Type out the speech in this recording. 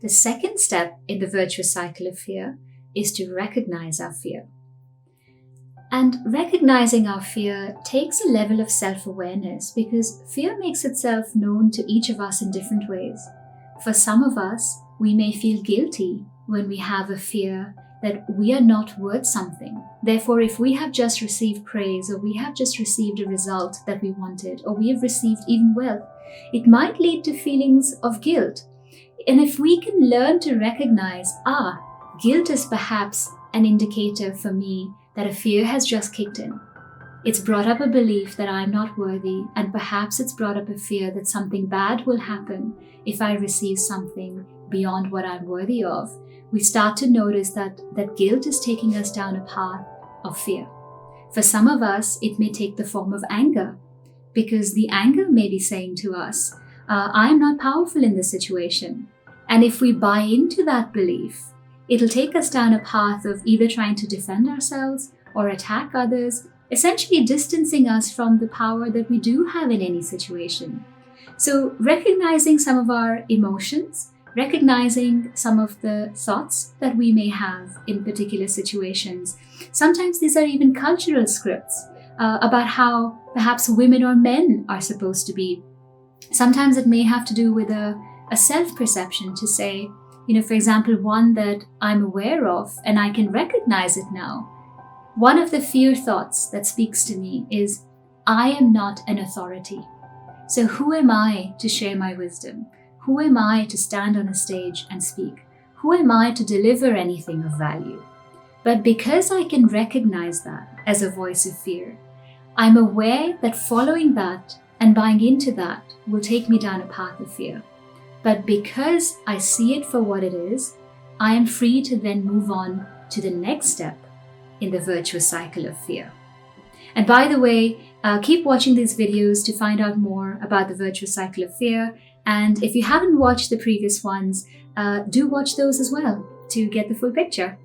The second step in the virtuous cycle of fear is to recognize our fear. And recognizing our fear takes a level of self-awareness because fear makes itself known to each of us in different ways. For some of us, we may feel guilty when we have a fear that we are not worth something. Therefore, if we have just received praise, or we have just received a result that we wanted, or we have received even wealth, it might lead to feelings of guilt. And if we can learn to recognize, guilt is perhaps an indicator for me that a fear has just kicked in. It's brought up a belief that I'm not worthy, and perhaps it's brought up a fear that something bad will happen if I receive something beyond what I'm worthy of. We start to notice that guilt is taking us down a path of fear. For some of us, it may take the form of anger, because the anger may be saying to us, I'm not powerful in this situation. And if we buy into that belief, it'll take us down a path of either trying to defend ourselves or attack others, essentially distancing us from the power that we do have in any situation. So recognizing some of our emotions, recognizing some of the thoughts that we may have in particular situations. Sometimes these are even cultural scripts about how perhaps women or men are supposed to be. Sometimes it may have to do with a self-perception to say, for example, one that I'm aware of and I can recognize it now. One of the fear thoughts that speaks to me is, I am not an authority. So who am I to share my wisdom? Who am I to stand on a stage and speak? Who am I to deliver anything of value? But because I can recognize that as a voice of fear, I'm aware that following that and buying into that will take me down a path of fear. But because I see it for what it is, I am free to then move on to the next step in the virtuous cycle of fear. And by the way, keep watching these videos to find out more about the virtuous cycle of fear. And if you haven't watched the previous ones, do watch those as well to get the full picture.